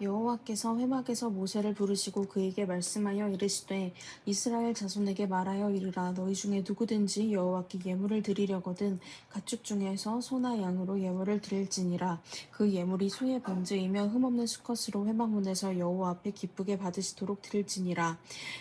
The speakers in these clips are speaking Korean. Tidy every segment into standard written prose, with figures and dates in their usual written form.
여호와께서 회막에서 모세를 부르시고 그에게 말씀하여 이르시되 이스라엘 자손에게 말하여 이르라. 너희 중에 누구든지 여호와께 예물을 드리려거든 가축 중에서 소나 양으로 예물을 드릴지니라. 그 예물이 소의 번제이며 흠없는 수컷으로 회막문에서 여호와 앞에 기쁘게 받으시도록 드릴지니라.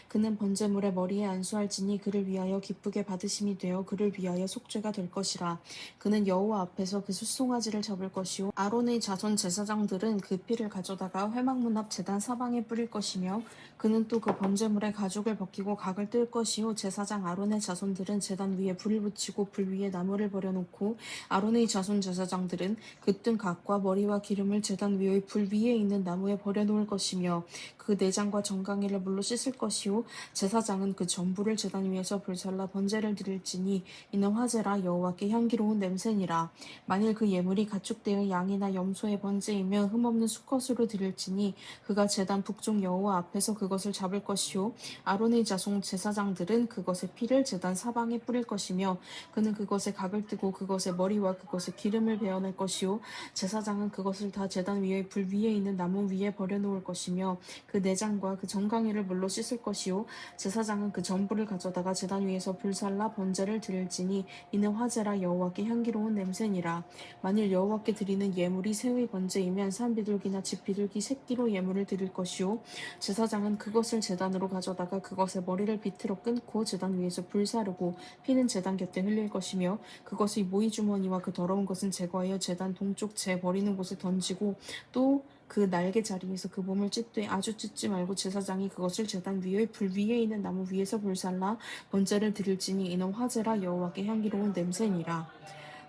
그는 번제물의 머리에 안수할지니 그를 위하여 기쁘게 받으심이 되어 그를 위하여 속죄가 될 것이라. 그는 여호와 앞에서 그 숫송아지를 잡을 것이요 아론의 자손 제사장들은 그 피를 가져다가 회막문 앞 제단 사방에 뿌릴 것이며 그는 또 그 번제물의 가죽을 벗기고 각을 뜰 것이요 제사장 아론의 자손들은 제단 위에 불을 붙이고 불 위에 나무를 버려놓고 아론의 자손 제사장들은 그 뜬 각과 머리와 기름을 제단 위의 불 위에 있는 나무에 버려놓을 것이며 그 내장과 정강이를 물로 씻을 것이요 제사장은 그 전부를 제단 위에서 불살라 번제를 드릴지니 이는 화제라 여호와께 향기로운 냄새니라. 만일 그 예물이 가축대의 양이나 염소의 번제이면 흠없는 수컷으로 드릴지니 그가 제단 북쪽 여호와 앞에서 그것을 잡을 것이요 아론의 자손 제사장들은 그것의 피를 제단 사방에 뿌릴 것이며 그는 그것에 각을 뜨고 그것의 머리와 그것의 기름을 베어낼 것이요 제사장은 그것을 다 제단 위의 불 위에 있는 나무 위에 버려놓을 것이며 그 내장과 그 정강이를 물로 씻을 것이요 제사장은 그 전부를 가져다가 제단 위에서 불살라 번제를 드릴지니 이는 화제라 여호와께 향기로운 냄새니라. 만일 여호와께 드리는 예물이 새의 번제이면 산비둘기나 집비둘기 새끼로 예물을 드릴 것이요 제사장은 그것을 제단으로 가져다가 그것의 머리를 비틀어 끊고 제단 위에서 불사르고 피는 제단 곁에 흘릴 것이며 그것의 모이주머니와 그 더러운 것은 제거하여 제단 동쪽 재 버리는 곳에 던지고 또 그 날개 자리에서 그 몸을 찢되 아주 찢지 말고 제사장이 그것을 제단 위의 불 위에 있는 나무 위에서 불살라 번제를 드릴지니 이는 화제라 여호와께 향기로운 냄새니라.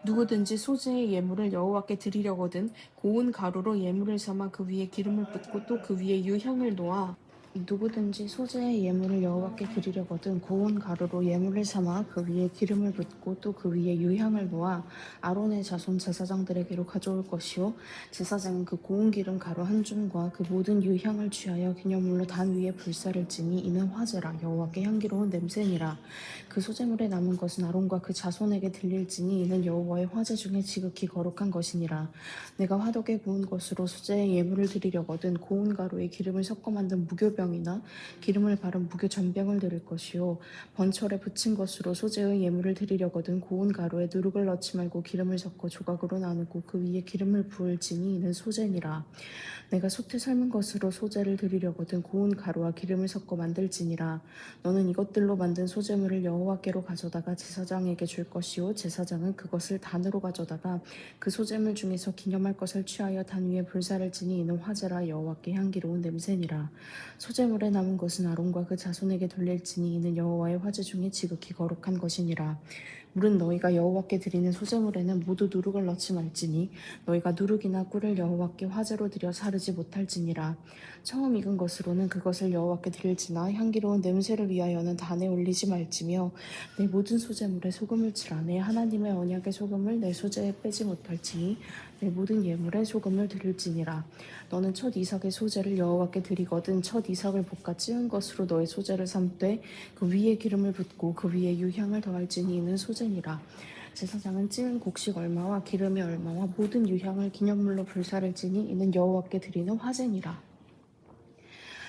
누구든지 소재의 예물을 여호와께 드리려거든 고운 가루로 예물을 삼아 그 위에 기름을 붓고 또 그 위에 유향을 놓아 누구든지 소재의 예물을 여호와께 드리려거든 고운 가루로 예물을 삼아 그 위에 기름을 붓고 또 그 위에 유향을 놓아 아론의 자손 제사장들에게로 가져올 것이요 제사장은 그 고운 기름 가루 한 줌과 그 모든 유향을 취하여 기념물로 단 위에 불사를지니 이는 화제라 여호와께 향기로운 냄새니라. 그 소재물에 남은 것은 아론과 그 자손에게 들릴지니 이는 여호와의 화제 중에 지극히 거룩한 것이니라. 내가 화덕에 구운 것으로 소재의 예물을 드리려거든 고운 가루에 기름을 섞어 만든 무교병이나 기름을 바른 무교 전병을 드릴 것이요 번철에 붙인 것으로 소재의 예물을 드리려거든 고운 가루에 누룩을 넣지 말고 기름을 섞어 조각으로 나누고 그 위에 기름을 부을지니 이는 소재니라. 내가 솥에 삶은 것으로 소재를 드리려거든 고운 가루와 기름을 섞어 만들지니라. 너는 이것들로 만든 소재물을 여호와께로 가져다가 제사장에게 줄 것이요 제사장은 그것을 단으로 가져다가 그 소재물 중에서 기념할 것을 취하여 단 위에 불사를 지니 이는 화제라 여호와께 향기로운 냄새니라. 소재물에 남은 것은 아론과 그 자손에게 돌릴지니 이는 여호와의 화제 중에 지극히 거룩한 것이니라. 물은 너희가 여호와께 드리는 소재물에는 모두 누룩을 넣지 말지니 너희가 누룩이나 꿀을 여호와께 화제로 드려 사르지 못할지니라. 처음 익은 것으로는 그것을 여호와께 드릴지나 향기로운 냄새를 위하여는 단에 올리지 말지며 내 모든 소재물에 소금을 칠하 내 하나님의 언약의 소금을 내 소재에 빼지 못할지니 내 모든 예물에 소금을 드릴지니라. 너는 첫 이삭의 소재를 여호와께 드리거든 첫 이삭을 볶아 찌은 것으로 너의 소재를 삼되 그 위에 기름을 붓고 그 위에 유향을 더할지니 이는 소재니라. 제사장은 찌은 곡식 얼마와 기름의 얼마와 모든 유향을 기념물로 불사를 지니 이는 여호와께 드리는 화제니라.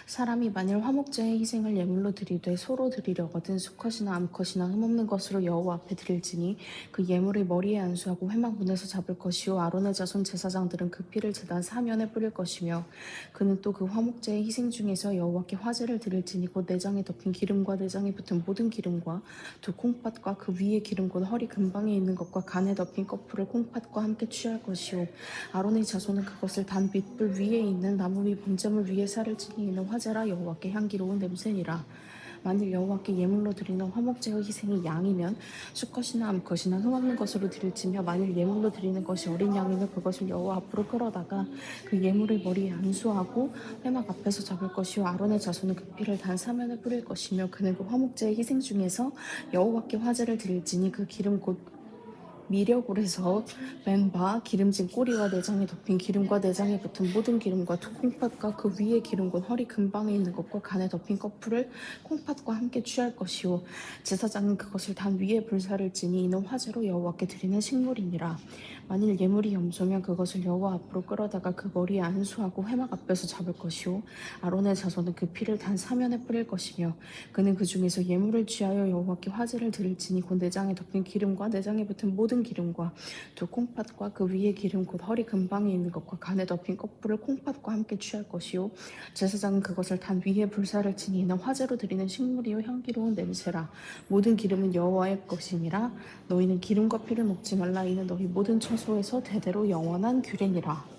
사람이 만일 화목제의 희생을 예물로 드리되 소로 드리려거든 수컷이나 암컷이나 흠없는 것으로 여호와 앞에 드릴지니 그 예물의 머리에 안수하고 회막문에서 잡을 것이요 아론의 자손 제사장들은 그 피를 제단 사면에 뿌릴 것이며 그는 또 그 화목제의 희생 중에서 여호와께 화제를 드릴지니 곧 내장에 덮인 기름과 내장에 붙은 모든 기름과 두 콩팥과 그 위에 기름 곧 허리 근방에 있는 것과 간에 덮인 거풀을 콩팥과 함께 취할 것이요 아론의 자손은 그것을 단 빛불 위에 있는 나무 위 번제물 위에 사를지니 이는 화제라 여호와께 향기로운 냄새니라. 만일 여호와께 예물로 드리는 화목제의 희생이 양이면 수컷이나 암컷이나 흠없는 것으로 드릴지며 만일 예물로 드리는 것이 어린 양이면 그것을 여호와 앞으로 끌어다가 그 예물의 머리에 안수하고 회막 앞에서 잡을 것이요 아론의 자손은 그 피를 단 사면에 뿌릴 것이며 그는 그 화목제의 희생 중에서 여호와께 화제를 드릴지니 그 기름 곧 미려골에서 맨바 기름진 꼬리와 내장에 덮인 기름과 내장에 붙은 모든 기름과 두 콩팥과 그 위에 기름 곧 허리 근방에 있는 것과 간에 덮인 거풀을 콩팥과 함께 취할 것이요 제사장은 그것을 단 위에 불사를 지니 이는 화제로 여호와께 드리는 식물이니라. 만일 예물이 염소면 그것을 여호와 앞으로 끌어다가 그 머리에 안수하고 회막 앞에서 잡을 것이요 아론의 자손은 그 피를 단 사면에 뿌릴 것이며 그는 그 중에서 예물을 취하여 여호와께 화제를 드릴지니 곧 내장에 덮인 기름과 내장에 붙은 모든 기름과 두 콩팥과 그 위에 기름 곧 허리 근방에 있는 것과 간에 덮인 껍질을 콩팥과 함께 취할 것이요 제사장은 그것을 단 위에 불사를 지니 이는 화제로 드리는 식물이요 향기로운 냄새라 모든 기름은 여호와의 것이니라 너희는 기름과 피를 먹지 말라 이는 너희 모든 처소에서 대대로 영원한 규례니라.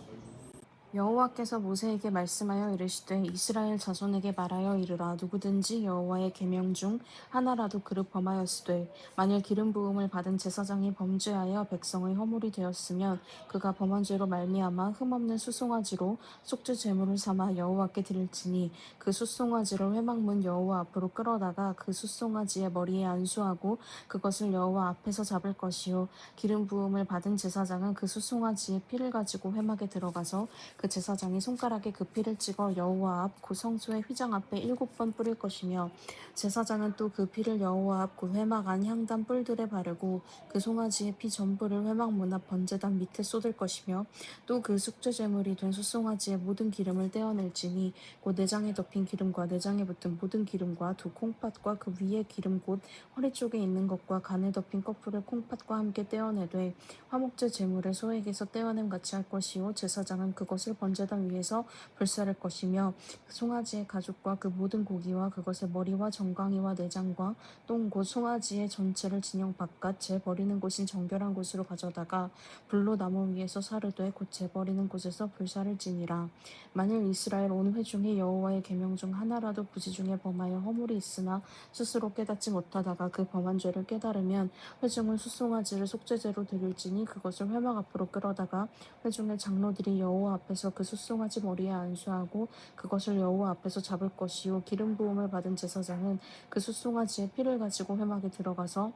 여호와께서 모세에게 말씀하여 이르시되 이스라엘 자손에게 말하여 이르라 누구든지 여호와의 계명 중 하나라도 그를 범하였으되 만일 기름 부음을 받은 제사장이 범죄하여 백성의 허물이 되었으면 그가 범한 죄로 말미암아 흠없는 수송아지로 속죄 제물을 삼아 여호와께 드릴지니 그 수송아지를 회막문 여호와 앞으로 끌어다가 그 수송아지의 머리에 안수하고 그것을 여호와 앞에서 잡을 것이요 기름 부음을 받은 제사장은 그 수송아지의 피를 가지고 회막에 들어가서 그 제사장이 손가락에 그 피를 찍어 여호와 앞 그 성소의 휘장 앞에 7번 뿌릴 것이며 제사장은 또 그 피를 여호와 앞 그 회막 안 향단 뿔들에 바르고 그 송아지의 피 전부를 회막 문 앞 번제단 밑에 쏟을 것이며 또 그 숙제 제물이 된 숫송아지의 모든 기름을 떼어낼지니 곧 내장에 덮인 기름과 내장에 붙은 모든 기름과 두 콩팥과 그 위에 기름 곧 허리 쪽에 있는 것과 간에 덮인 껍질을 콩팥과 함께 떼어내되 화목제 제물의 소액에서 떼어냄 같이 할 것이요 제사장은 그것을 번제단 위에서 불사를 것이며 그 송아지의 가죽과 그 모든 고기와 그것의 머리와 정강이와 내장과 똥 곧 송아지의 전체를 진영 바깥 재 버리는 곳인 정결한 곳으로 가져다가 불로 나무 위에서 사르되 곧 재 버리는 곳에서 불사를 지니라. 만일 이스라엘 온 회중이 여호와의 계명 중 하나라도 부지 중에 범하여 허물이 있으나 스스로 깨닫지 못하다가 그 범한 죄를 깨달으면 회중은 숫송아지를 속죄제로 드릴지니 그것을 회막 앞으로 끌어다가 회중의 장로들이 여호와 앞에서 그 숫송아지 머리에 안수하고 그것을 여호와 앞에서 잡을 것이요 기름 부음을 받은 제사장은 그 숫송아지의 피를 가지고 회막에 들어가서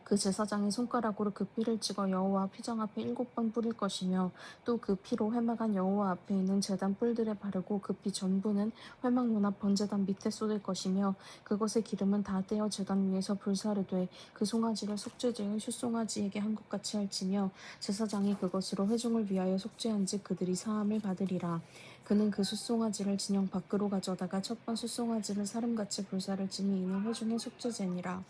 그 제사장이 손가락으로 그 피를 찍어 여호와 휘장 앞에 7번 뿌릴 것이며 또 그 피로 회막안 여호와 앞에 있는 제단 뿔들에 바르고 그 피 전부는 회막 문 앞 번제단 밑에 쏟을 것이며 그것의 기름은 다 떼어 제단 위에서 불사르되 그 송아지를 속죄제의 숫송아지에게 한 것 같이 할지며 제사장이 그것으로 회중을 위하여 속죄한즉 그들이 사함을 받으리라. 그는 그 숫송아지를 진영 밖으로 가져다가 첫번 숫송아지를 사름같이 불사를 지니 이는 회중의 속죄제니라.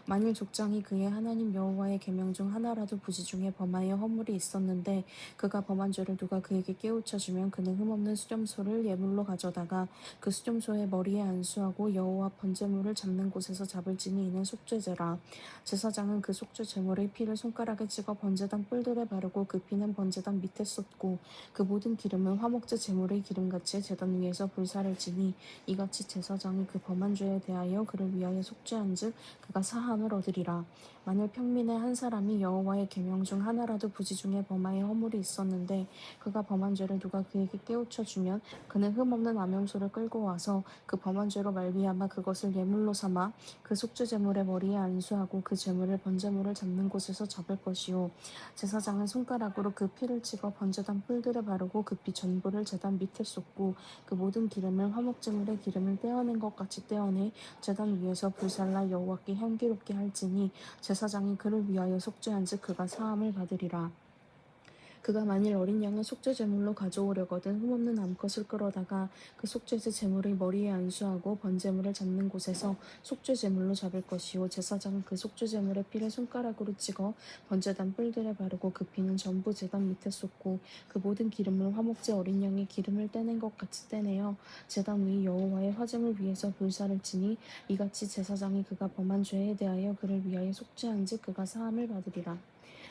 만일 족장이 그의 하나님 여호와의 계명 중 하나라도 부지 중에 범하여 허물이 있었는데 그가 범한 죄를 누가 그에게 깨우쳐 주면 그는 흠없는 수렴소를 예물로 가져다가 그 수렴소의 머리에 안수하고 여호와 번제물을 잡는 곳에서 잡을지니 이는 속죄제라. 제사장은 그 속죄 제물의 피를 손가락에 찍어 번제단 뿔들에 바르고 그 피는 번제단 밑에 쏟고 그 모든 기름은 화목제 제물의 기름같이 제단 위에서 불사를 지니 이같이 제사장이 그 범한 죄에 대하여 그를 위하여 속죄한즉 그가 사함을 얻으리라. 만일 평민의 한 사람이 여호와의 계명 중 하나라도 부지 중에 범하여 허물이 있었는데 그가 범한 죄를 누가 그에게 깨우쳐 주면 그는 흠없는 암염소를 끌고 와서 그 범한 죄로 말미암아 그것을 예물로 삼아 그 속죄 제물의 머리에 안수하고 그 제물을 번제물을 잡는 곳에서 잡을 것이요 제사장은 손가락으로 그 피를 찍어 번제단 뿔들에 바르고 그 피 전부를 제단 밑에 쏟고 그 모든 기름을 화목제물의 기름을 떼어낸 것 같이 떼어내 제단 위에서 불살라 여호와께 향기롭게 할지니 제사장이 그를 위하여 속죄한즉 그가 사함을 받으리라. 그가 만일 어린 양을 속죄 제물로 가져오려거든 흠없는 암컷을 끌어다가 그 속죄제 제물의 머리에 안수하고 번제물을 잡는 곳에서 속죄 제물로 잡을 것이요 제사장은 그 속죄 제물의 피를 손가락으로 찍어 번제단 뿔들에 바르고 그 피는 전부 제단 밑에 쏟고 그 모든 기름을 화목제 어린 양의 기름을 떼낸 것 같이 떼내어 제단 위 여호와의 화제물 위에서 불사를 지니 이같이 제사장이 그가 범한 죄에 대하여 그를 위하여 속죄한즉 그가 사함을 받으리라.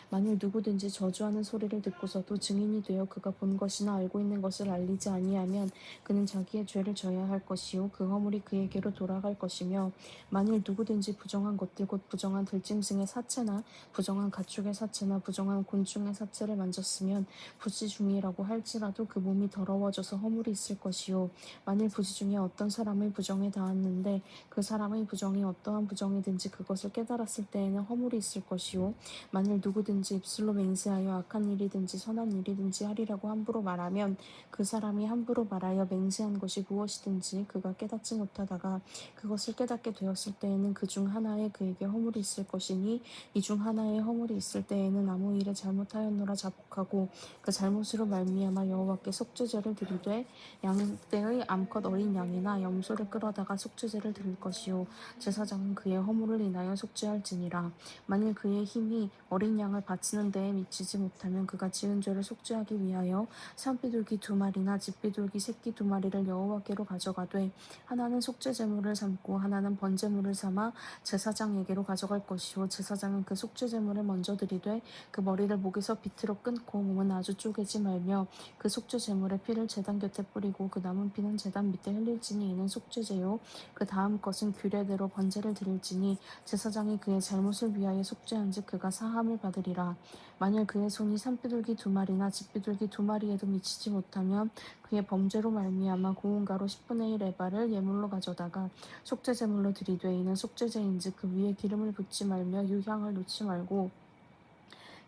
만일 누구든지 저주하는 소리를 듣고서도 증인이 되어 그가 본 것이나 알고 있는 것을 알리지 아니하면 그는 자기의 죄를 져야 할 것이요 그 허물이 그에게로 돌아갈 것이며 만일 누구든지 부정한 것들 곧 부정한 들짐승의 사체나 부정한 가축의 사체나 부정한 곤충의 사체를 만졌으면 부지중이라고 할지라도 그 몸이 더러워져서 허물이 있을 것이요 만일 부지 중에 어떤 사람의 부정에 닿았는데 그 사람의 부정이 어떠한 부정이든지 그것을 깨달았을 때에는 허물이 있을 것이요 만일 누구든지 누구든지 입술로 맹세하여 악한 일이든지 선한 일이든지 하리라고 함부로 말하면 그 사람이 함부로 말하여 맹세한 것이 무엇이든지 그가 깨닫지 못하다가 그것을 깨닫게 되었을 때에는 그 중 하나에 그에게 허물이 있을 것이니 이 중 하나에 허물이 있을 때에는 아무 일에 잘못하였노라 자복하고 그 잘못으로 말미암아 여호와께 속죄제를 드리되 양떼의 암컷 어린 양이나 염소를 끌어다가 속죄제를 드릴 것이요 제사장은 그의 허물을 인하여 속죄할지니라. 만일 그의 힘이 어린 양을 바치는 데에 미치지 못하면 그가 지은 죄를 속죄하기 위하여 산비둘기 2마리나 집비둘기 새끼 2마리를 여호와께로 가져가되 하나는 속죄제물을 삼고 하나는 번제물을 삼아 제사장에게로 가져갈 것이요 제사장은 그 속죄제물을 먼저 드리되 그 머리를 목에서 비틀어 끊고 몸은 아주 쪼개지 말며 그 속죄제물의 피를 제단 곁에 뿌리고 그 남은 피는 제단 밑에 흘릴지니 이는 속죄제요 그 다음 것은 규례대로 번제를 드릴지니 제사장이 그의 잘못을 위하여 속죄한즉 그가 사함을 받으리라. 만일 그의 손이 산비둘기 2마리나 집비둘기 2마리에도 미치지 못하면 그의 범죄로 말미암아 고운 가루 10분의 1 에바를 예물로 가져다가 속죄제물로 드리되 이는 속죄제인즉 그 위에 기름을 붓지 말며 유향을 놓지 말고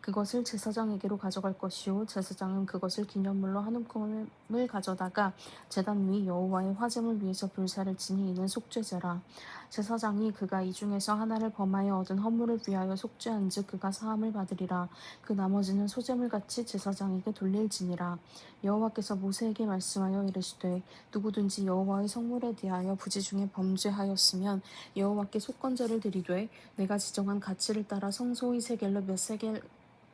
그것을 제사장에게로 가져갈 것이요 제사장은 그것을 기념물로 한 움큼을 가져다가 제단 위 여호와의 화제물 위에서 불사를 지니 이는 속죄제라. 제사장이 그가 이 중에서 하나를 범하여 얻은 허물을 위하여 속죄한즉 그가 사함을 받으리라. 그 나머지는 소제물같이 제사장에게 돌릴지니라. 여호와께서 모세에게 말씀하여 이르시되 누구든지 여호와의 성물에 대하여 부지 중에 범죄하였으면 여호와께 속건제를 드리되 내가 지정한 가치를 따라 성소의 세겔로 몇 세겔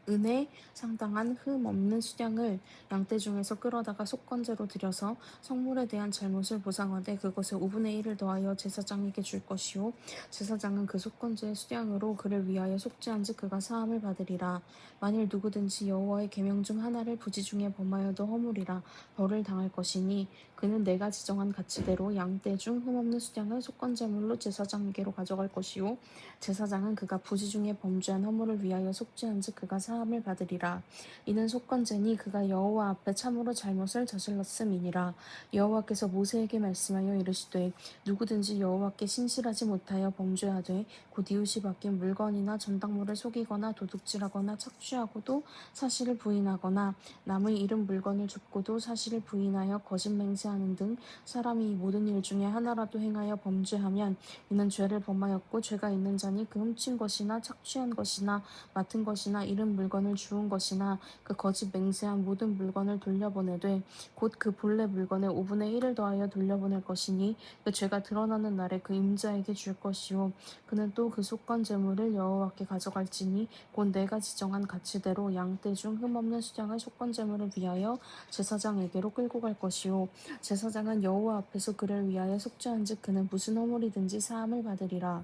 은에 상당한 흠 없는 수량을 양떼 중에서 끌어다가 속건제로 드려서 성물에 대한 잘못을 보상하되 그것의 5분의 1을 더하여 제사장에게 줄 것이요 제사장은 그 속건제의 수량으로 그를 위하여 속죄한즉 그가 사함을 받으리라. 만일 누구든지 여호와의 계명 중 하나를 부지 중에 범하여도 허물이라 벌을 당할 것이니 그는 내가 지정한 가치대로 양떼 중 흠 없는 수량을 속건제물로 제사장에게로 가져갈 것이요 제사장은 그가 부지 중에 범죄한 허물을 위하여 속죄한즉 그가 사함을 받으리라. 이는 속건제니 그가 여호와 앞에 참으로 잘못을 저질렀음이니라. 여호와께서 모세에게 말씀하여 이르시되 누구든지 여호와께 신실하지 못하여 범죄하되 곧 이웃이 맡긴 물건이나 전당물을 속이거나 도둑질하거나 착취하고도 사실을 부인하거나 남의 잃은 물건을 줍고도 사실을 부인하여 거짓 맹세하는 등 사람이 이 모든 일 중에 하나라도 행하여 범죄하면 이는 죄를 범하였고 죄가 있는 자니 그 훔친 것이나 착취한 것이나 맡은 것이나 잃은 물건을 주운 것이나 그 거짓 맹세한 모든 물건을 돌려보내되 곧 그 본래 물건의 5분의 1을 더하여 돌려보낼 것이니 그 죄가 드러나는 날에 그 임자에게 줄 것이요 그는 또 그 속건 제물을 여호와께 가져갈지니 곧 내가 지정한 가치대로 양떼 중 흠없는 수량의 속건 제물을 위하여 제사장에게로 끌고 갈 것이요 제사장은 여호와 앞에서 그를 위하여 속죄한즉 그는 무슨 허물이든지 사함을 받으리라.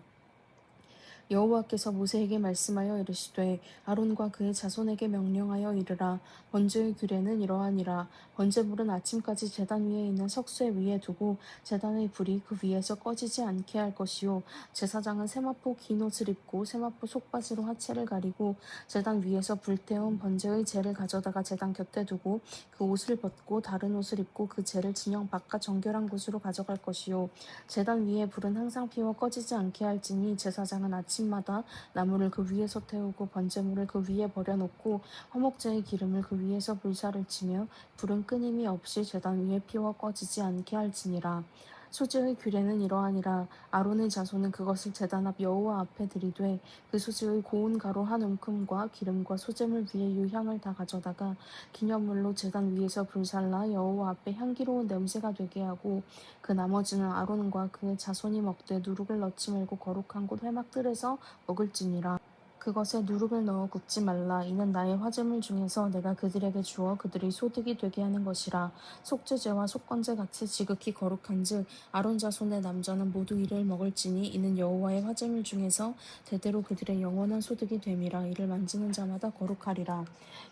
여호와께서 모세에게 말씀하여 이르시되 아론과 그의 자손에게 명령하여 이르라. 번제의 규례는 이러하니라. 번제물은 아침까지 제단 위에 있는 석쇠 위에 두고 제단의 불이 그 위에서 꺼지지 않게 할 것이요 제사장은 세마포 긴 옷을 입고 세마포 속바지로 하체를 가리고 제단 위에서 불태운 번제의 재를 가져다가 제단 곁에 두고 그 옷을 벗고 다른 옷을 입고 그 재를 진영 바깥 정결한 곳으로 가져갈 것이요 제단 위에 불은 항상 피워 꺼지지 않게 할지니 제사장은 아침마다 나무를 그 위에서 태우고 번제물을 그 위에 버려놓고 화목제의 기름을 그 위에서 불사를 치며 불은 끊임이 없이 제단 위에 피워 꺼지지 않게 할지니라. 소재의 규례는 이러하니라. 아론의 자손은 그것을 제단 앞 여호와 앞에 드리되 그 소재의 고운 가루 한 움큼과 기름과 소재물 위에 유향을 다 가져다가 기념물로 제단 위에서 불살라 여호와 앞에 향기로운 냄새가 되게 하고 그 나머지는 아론과 그의 자손이 먹되 누룩을 넣지 말고 거룩한 곳 회막들에서 먹을지니라. 그것에 누룩을 넣어 굽지 말라. 이는 나의 화제물 중에서 내가 그들에게 주어 그들의 소득이 되게 하는 것이라. 속죄제와 속건제 같이 지극히 거룩한즉 아론 자손의 남자는 모두 이를 먹을지니 이는 여호와의 화제물 중에서 대대로 그들의 영원한 소득이 됨이라. 이를 만지는 자마다 거룩하리라.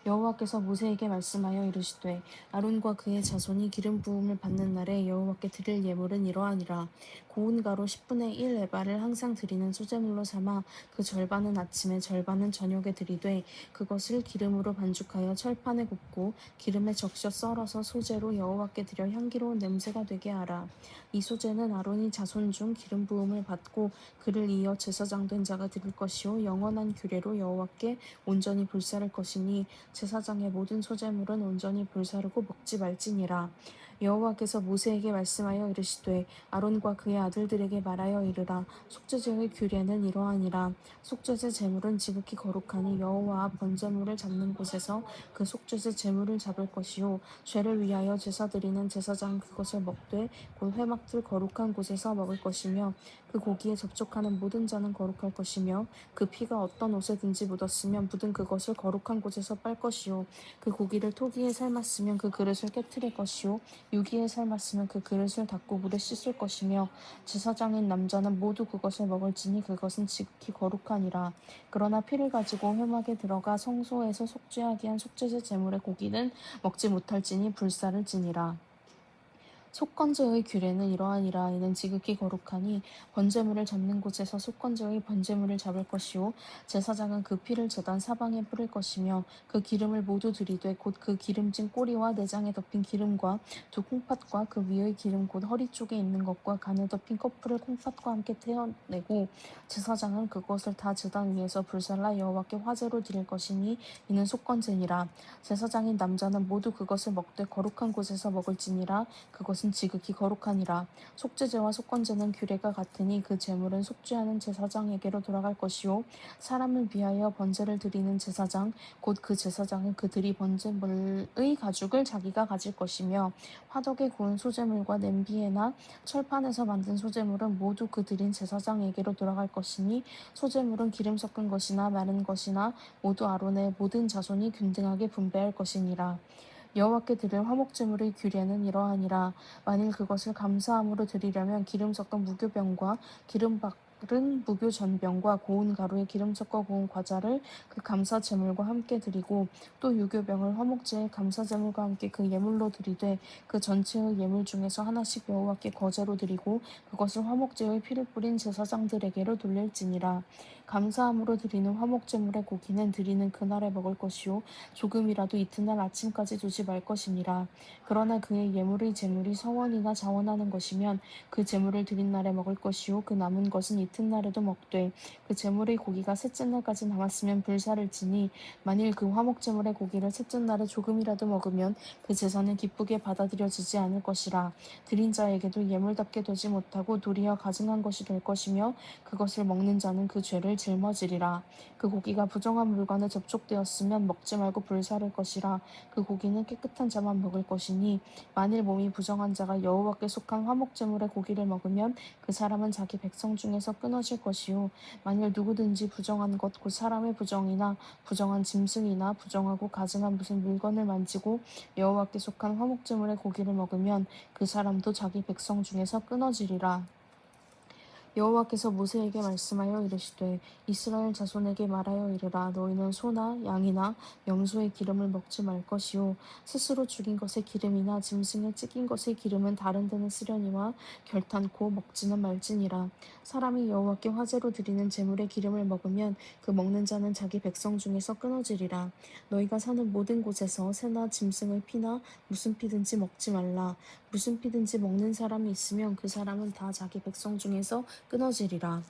여호와께서 모세에게 말씀하여 이르시되 아론과 그의 자손이 기름 부음을 받는 날에 여호와께 드릴 예물은 이러하니라. 고운 가루 10분의 1 에바를 항상 드리는 소제물로 삼아 그 절반은 아침에 절반은 저녁에 들이되 그것을 기름으로 반죽하여 철판에 굽고 기름에 적셔 썰어서 소재로 여호와께 드려 향기로운 냄새가 되게 하라. 이 소재는 아론이 자손 중 기름 부음을 받고 그를 이어 제사장 된 자가 드릴 것이요 영원한 규례로 여호와께 온전히 불사를 것이니 제사장의 모든 소재물은 온전히 불사르고 먹지 말지니라. 여호와께서 모세에게 말씀하여 이르시되 아론과 그의 아들들에게 말하여 이르라. 속죄제의 규례는 이러하니라. 속죄제 제물은 지극히 거룩하니 여호와 앞 번제물을 잡는 곳에서 그 속죄제 제물을 잡을 것이요 죄를 위하여 제사 드리는 제사장 그것을 먹되 곧 회막들 거룩한 곳에서 먹을 것이며 그 고기에 접촉하는 모든 자는 거룩할 것이며 그 피가 어떤 옷에든지 묻었으면 묻은 그것을 거룩한 곳에서 빨 것이요 그 고기를 토기에 삶았으면 그 그릇을 깨트릴 것이요 유기에 삶았으면 그 그릇을 닦고 물에 씻을 것이며 제사장인 남자는 모두 그것을 먹을지니 그것은 지극히 거룩하니라. 그러나 피를 가지고 회막에 들어가 성소에서 속죄하게 한 속죄제 제물의 고기는 먹지 못할지니 불사를 지니라. 속건제의 규례는 이러하니라. 이는 지극히 거룩하니 번제물을 잡는 곳에서 속건제의 번제물을 잡을 것이요 제사장은 그 피를 제단 사방에 뿌릴 것이며 그 기름을 모두 들이되 곧 그 기름진 꼬리와 내장에 덮인 기름과 두 콩팥과 그 위의 기름 곧 허리 쪽에 있는 것과 간에 덮인 커플을 콩팥과 함께 떼어내고 제사장은 그것을 다 제단 위에서 불살라 여호와께 화제로 드릴 것이니 이는 속건제니라. 제사장인 남자는 모두 그것을 먹되 거룩한 곳에서 먹을지니라. 그것은 지극히 거룩하니라. 속죄제와 속건제는 규례가 같으니 그 제물은 속죄하는 제사장에게로 돌아갈 것이요 사람을 위하여 번제를 드리는 제사장 곧 그 제사장은 그들이 번제물의 가죽을 자기가 가질 것이며 화덕에 구운 소제물과 냄비에나 철판에서 만든 소제물은 모두 그 드린 제사장에게로 돌아갈 것이니 소제물은 기름 섞은 것이나 마른 것이나 모두 아론의 모든 자손이 균등하게 분배할 것이니라. 여호와께 드릴 화목제물의 규례는 이러하니라. 만일 그것을 감사함으로 드리려면 기름 섞은 무교병과 기름 바른 무교전병과 고운 가루에 기름 섞어 구운 과자를 그 감사제물과 함께 드리고 또 유교병을 화목제의 감사제물과 함께 그 예물로 드리되 그 전체의 예물 중에서 하나씩 여호와께 거제로 드리고 그것을 화목제의 피를 뿌린 제사장들에게로 돌릴지니라. 감사함으로 드리는 화목제물의 고기는 드리는 그날에 먹을 것이요 조금이라도 이튿날 아침까지 두지 말 것이니라. 그러나 그의 예물의 제물이 서원이나 자원하는 것이면 그 제물을 드린 날에 먹을 것이요 그 남은 것은 이튿날에도 먹되 그 제물의 고기가 셋째 날까지 남았으면 불사를 지니 만일 그 화목 제물의 고기를 셋째 날에 조금이라도 먹으면 그 제사는 기쁘게 받아들여지지 않을 것이라. 드린 자에게도 예물답게 되지 못하고 도리어 가증한 것이 될 것이며 그것을 먹는 자는 그 죄를 짊어지리라. 그 고기가 부정한 물건에 접촉되었으면 먹지 말고 불사를 것이라. 그 고기는 깨끗한 자만 먹을 것이니 만일 몸이 부정한 자가 여호와께 속한 화목제물의 고기를 먹으면 그 사람은 자기 백성 중에서 끊어질 것이요 만일 누구든지 부정한 것 곧 사람의 부정이나 부정한 짐승이나 부정하고 가증한 무슨 물건을 만지고 여호와께 속한 화목제물의 고기를 먹으면 그 사람도 자기 백성 중에서 끊어지리라. 여호와께서 모세에게 말씀하여 이르시되 이스라엘 자손에게 말하여 이르라. 너희는 소나 양이나 염소의 기름을 먹지 말 것이요 스스로 죽인 것의 기름이나 짐승의 찢긴 것의 기름은 다른 데는 쓰려니와 결탄코 먹지는 말지니라. 사람이 여호와께 화제로 드리는 제물의 기름을 먹으면 그 먹는 자는 자기 백성 중에서 끊어지리라. 너희가 사는 모든 곳에서 새나 짐승의 피나 무슨 피든지 먹지 말라. 무슨 피든지 먹는 사람이 있으면 그 사람은 다 자기 백성 중에서 끊어지리라.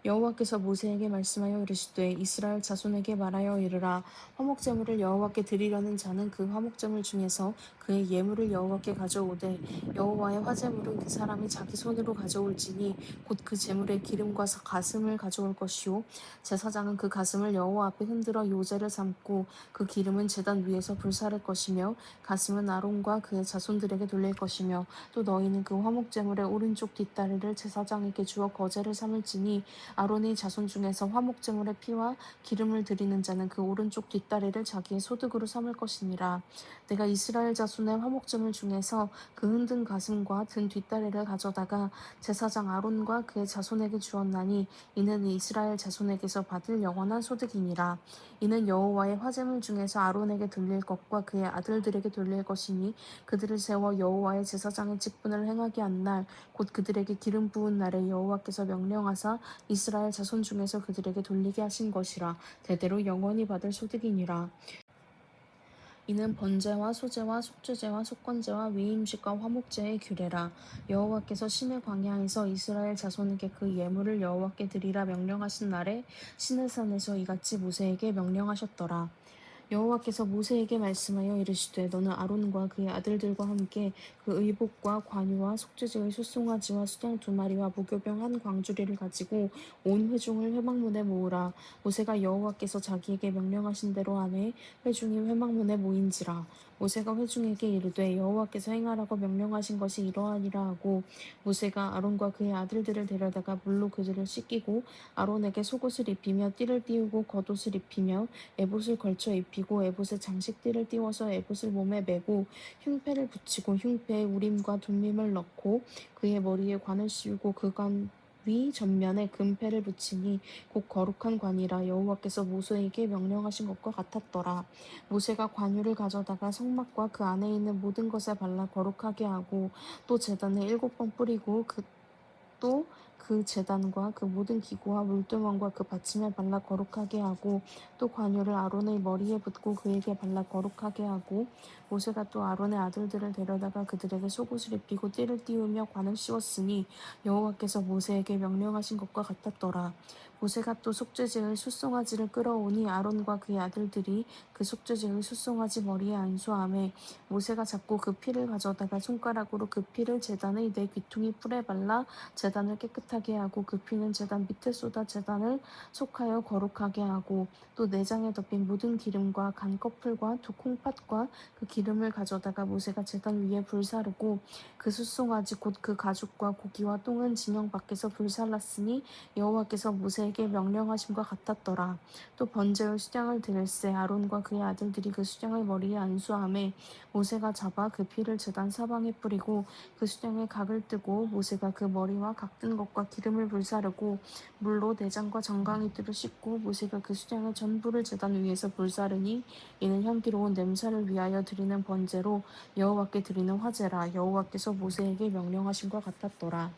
여호와께서 모세에게 말씀하여 이르시되 이스라엘 자손에게 말하여 이르라. 화목제물을 여호와께 드리려는 자는 그 화목제물 중에서 그의 예물을 여호와께 가져오되 여호와의 화제물은 그 사람이 자기 손으로 가져올지니 곧 그 제물의 기름과 가슴을 가져올 것이요 제사장은 그 가슴을 여호와 앞에 흔들어 요제를 삼고 그 기름은 제단 위에서 불사를 것이며 가슴은 아론과 그의 자손들에게 돌릴 것이며 또 너희는 그 화목제물의 오른쪽 뒷다리를 제사장에게 주어 거제를 삼을지니 아론의 자손 중에서 화목제물의 피와 기름을 드리는 자는 그 오른쪽 뒷다리를 자기의 소득으로 삼을 것이니라. 내가 이스라엘 자손의 화목제물 중에서 그 흔든 가슴과 든 뒷다리를 가져다가 제사장 아론과 그의 자손에게 주었나니 이는 이스라엘 자손에게서 받을 영원한 소득이니라. 이는 여호와의 화제물 중에서 아론에게 돌릴 것과 그의 아들들에게 돌릴 것이니 그들을 세워 여호와의 제사장의 직분을 행하게 한 날 곧 그들에게 기름 부은 날에 여호와께서 명령하사 이스라엘 자손 중에서 그들에게 돌리게 하신 것이라. 대대로 영원히 받을 소득이니라. 이는 번제와 소제와 속죄제와 속건제와 위임식과 화목제의 규례라. 여호와께서 시내 광야에서 이스라엘 자손에게 그 예물을 여호와께 드리라 명령하신 날에 시내산에서 이같이 모세에게 명령하셨더라. 여호와께서 모세에게 말씀하여 이르시되 너는 아론과 그의 아들들과 함께 그 의복과 관유와 속죄제의 숫송아지와 수장 2마리와 무교병 한 광주리를 가지고 온 회중을 회막문에 모으라. 모세가 여호와께서 자기에게 명령하신 대로 하매 회중이 회막문에 모인지라. 모세가 회중에게 이르되 여호와께서 행하라고 명령하신 것이 이러하니라 하고 모세가 아론과 그의 아들들을 데려다가 물로 그들을 씻기고 아론에게 속옷을 입히며 띠를 띠우고 겉옷을 입히며 에봇을 걸쳐 입히고 에봇에 장식띠를 띄워서 에봇을 몸에 메고 흉패를 붙이고 흉패에 우림과 둠밈을 넣고 그의 머리에 관을 씌우고 그 관 위 전면에 금패를 붙이니 곧 거룩한 관이라. 여호와께서 모세에게 명령하신 것과 같았더라. 모세가 관유를 가져다가 성막과 그 안에 있는 모든 것에 발라 거룩하게 하고 또 제단에 7번 뿌리고 또 그 제단과 그 모든 기구와 물두멍과 그 받침에 발라 거룩하게 하고 또 관유를 아론의 머리에 붓고 그에게 발라 거룩하게 하고 모세가 또 아론의 아들들을 데려다가 그들에게 속옷을 입히고 띠를 띄우며 관을 씌웠으니 여호와께서 모세에게 명령하신 것과 같았더라. 모세가 또 속죄제의 숫송아지를 끌어오니 아론과 그의 아들들이 그 속죄제의 숫송아지 머리에 안수하매 모세가 잡고 그 피를 가져다가 손가락으로 그 피를 제단의 네 귀퉁이 풀에 발라 제단을 깨끗하게 하고 그 피는 제단 밑에 쏟아 제단을 속하여 거룩하게 하고 또 내장에 덮인 묻은 기름과 간 껍풀과 두 콩팥과 그 기름을 가져다가 모세가 제단 위에 불사르고 그 숫송아지 곧 그 가죽과 고기와 똥은 진영 밖에서 불살랐으니 여호와께서 모세에게 명령하심과 같았더라. 또 번제의 수장을 드릴새 아론과 그의 아들들이 그 수장을 머리에 안수하매 모세가 잡아 그 피를 제단 사방에 뿌리고 그 수장에 각을 뜨고 모세가 그 머리와 각든 것과 기름을 불사르고 물로 내장과 정강이들을 씻고 모세가 그 수장의 전부를 제단 위에서 불사르니 이는 향기로운 냄새를 위하여 드리는 번제로 여호와께 드리는 화제라. 여호와께서 모세에게 명령하심과 같았더라.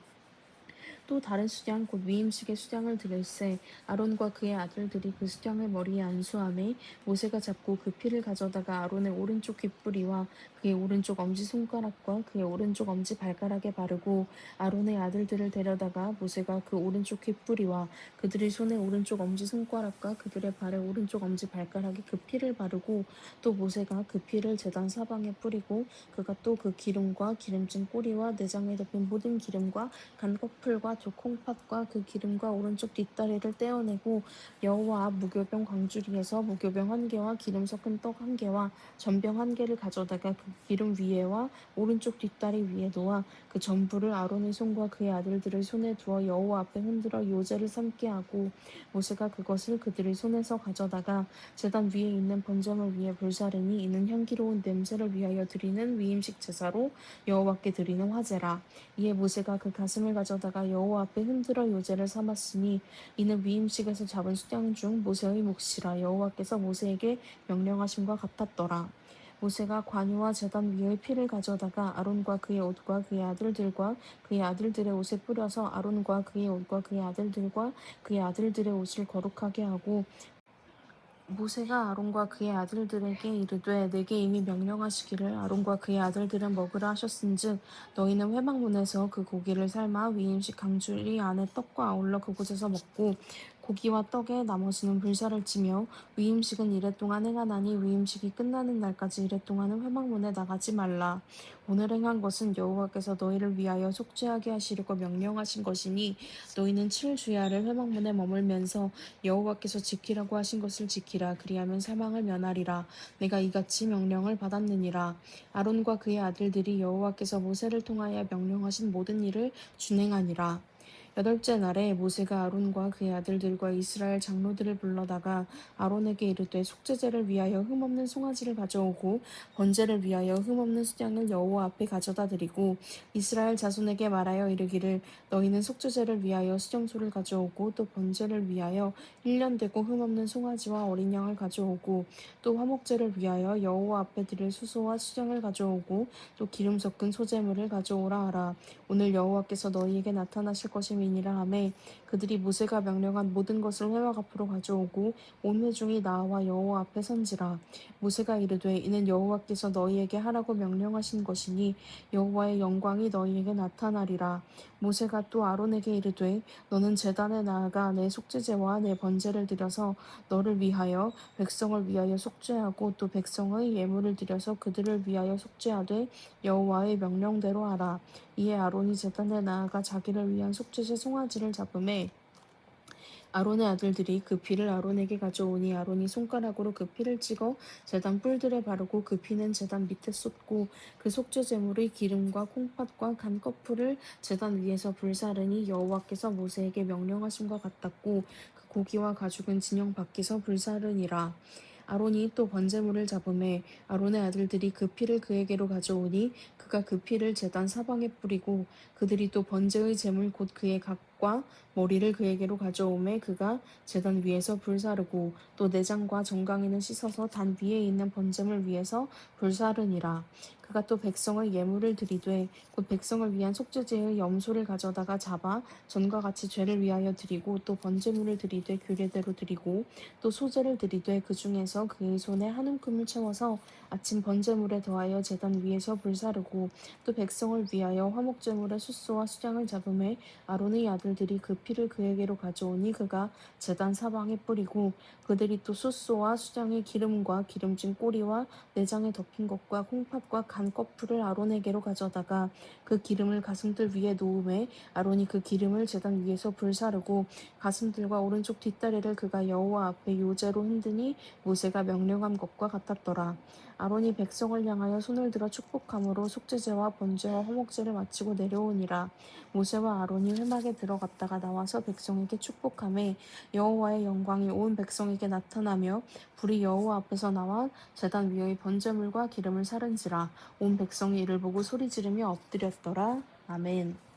또 다른 수장 곧 위임식의 수장을 드릴새 아론과 그의 아들들이 그 수장을 머리에 안수하매 모세가 잡고 그 피를 가져다가 아론의 오른쪽 귓뿌리와 그의 오른쪽 엄지손가락과 그의 오른쪽 엄지발가락에 바르고 아론의 아들들을 데려다가 모세가 그 오른쪽 귓뿌리와 그들의 손의 오른쪽 엄지손가락과 그들의 발의 오른쪽 엄지발가락에 그 피를 바르고 또 모세가 그 피를 제단 사방에 뿌리고 그가 또 그 기름과 기름진 꼬리와 내장에 덮인 모든 기름과 간꺼풀과 두 콩팥과 그 기름과 오른쪽 뒷다리를 떼어내고 여호와 앞 무교병 광주리에서 무교병 1개와 기름 섞은 떡 1개와 전병 1개를 가져다가 그 기름 위에와 오른쪽 뒷다리 위에 놓아 그 전부를 아론의 손과 그의 아들들의 손에 두어 여호와 앞에 흔들어 요제를 삼게 하고 모세가 그것을 그들의 손에서 가져다가 제단 위에 있는 번제물 위에 불사르니 이는 향기로운 냄새를 위하여 드리는 위임식 제사로 여호와께 드리는 화제라. 이에 모세가 그 가슴을 가져다가 여호와 앞에 흔들어 요제를 삼았으니 이는 위임식에서 잡은 수양 중 모세의 몫이라. 여호와께서 모세에게 명령하심과 같았더라. 모세가 관유와 제단 위의 피를 가져다가 아론과 그의 옷과 그의 아들들과 그의 아들들의 옷에 뿌려서 아론과 그의 옷과 그의 아들들과 그의 아들들의 옷을 거룩하게 하고 모세가 아론과 그의 아들들에게 이르되 내게 이미 명령하시기를 아론과 그의 아들들은 먹으라 하셨은즉 너희는 회막문에서 그 고기를 삶아 위임식 강주리 안에 떡과 아울러 그곳에서 먹고 고기와 떡에 나머지는 불사를 지며 위임식은 이래 동안 행하나니 위임식이 끝나는 날까지 이래 동안은 회막문에 나가지 말라. 오늘 행한 것은 여호와께서 너희를 위하여 속죄하게 하시려고 명령하신 것이니 너희는 7주야를 회막문에 머물면서 여호와께서 지키라고 하신 것을 지키라. 그리하면 사망을 면하리라. 내가 이같이 명령을 받았느니라. 아론과 그의 아들들이 여호와께서 모세를 통하여 명령하신 모든 일을 준행하니라. 8째 날에 모세가 아론과 그의 아들들과 이스라엘 장로들을 불러다가 아론에게 이르되 속죄제를 위하여 흠없는 송아지를 가져오고 번제를 위하여 흠없는 수양을 여호와 앞에 가져다 드리고 이스라엘 자손에게 말하여 이르기를 너희는 속죄제를 위하여 수정소를 가져오고 또 번제를 위하여 1년 되고 흠없는 송아지와 어린 양을 가져오고 또 화목제를 위하여 여호와 앞에 드릴 수소와 수정을 가져오고 또 기름 섞은 소제물을 가져오라 하라. 오늘 여호와께서 너희에게 나타나실 것임이 불사르니라 하매 그들이 모세가 명령한 모든 것을 회막 앞으로 가져오고 온 회중이 나와 여호와 앞에 선지라. 모세가 이르되 이는 여호와께서 너희에게 하라고 명령하신 것이니 여호와의 영광이 너희에게 나타나리라. 모세가 또 아론에게 이르되 너는 제단에 나아가 내 속죄제와 내 번제를 드려서 너를 위하여 백성을 위하여 속죄하고 또 백성의 예물을 드려서 그들을 위하여 속죄하되 여호와의 명령대로 하라. 이에 아론이 제단에 나아가 자기를 위한 속죄제 송아지를 잡음에 아론의 아들들이 그 피를 아론에게 가져오니 아론이 손가락으로 그 피를 찍어 제단 뿔들에 바르고 그 피는 제단 밑에 쏟고 그 속죄제물의 기름과 콩팥과 간 거풀을 제단 위에서 불사르니 여호와께서 모세에게 명령하심과 같았고 그 고기와 가죽은 진영 밖에서 불사르니라. 아론이 또 번제물을 잡음에 아론의 아들들이 그 피를 그에게로 가져오니 그가 그 피를 제단 사방에 뿌리고 그들이 또 번제의 제물 곧 그의 각과 머리를 그에게로 가져오매 그가 제단 위에서 불사르고 또 내장과 정강이는 씻어서 단 위에 있는 번제물 위에서 불사르니라. 그가 또 백성의 예물을 드리되 곧 백성을 위한 속죄제의 염소를 가져다가 잡아 전과 같이 죄를 위하여 드리고 또 번제물을 드리되 규례대로 드리고 또 소제를 드리되 그 중에서 그의 손에 한 움큼을 채워서 아침 번제물에 더하여 제단 위에서 불사르고 또 백성을 위하여 화목제물의 숫소와 수장을 잡음에 아론의 아들들이 그 피를 그에게로 가져오니 그가 제단 사방에 뿌리고 그들이 또 숫소와 수장의 기름과 기름진 꼬리와 내장에 덮인 것과 콩팥과 간 거풀을 아론에게로 가져다가 그 기름을 가슴들 위에 놓음에 아론이 그 기름을 제단 위에서 불사르고 가슴들과 오른쪽 뒷다리를 그가 여호와 앞에 요제로 흔드니 모세가 명령한 것과 같았더라. 아론이 백성을 향하여 손을 들어 축복함으로 속죄제와 번제와 화목제를 마치고 내려오니라. 모세와 아론이 회막에 들어갔다가 나와서 백성에게 축복하매 여호와의 영광이 온 백성에게 나타나며 불이 여호와 앞에서 나와 제단 위의 번제물과 기름을 사른지라. 온 백성이 이를 보고 소리 지르며 엎드렸더라. 아멘.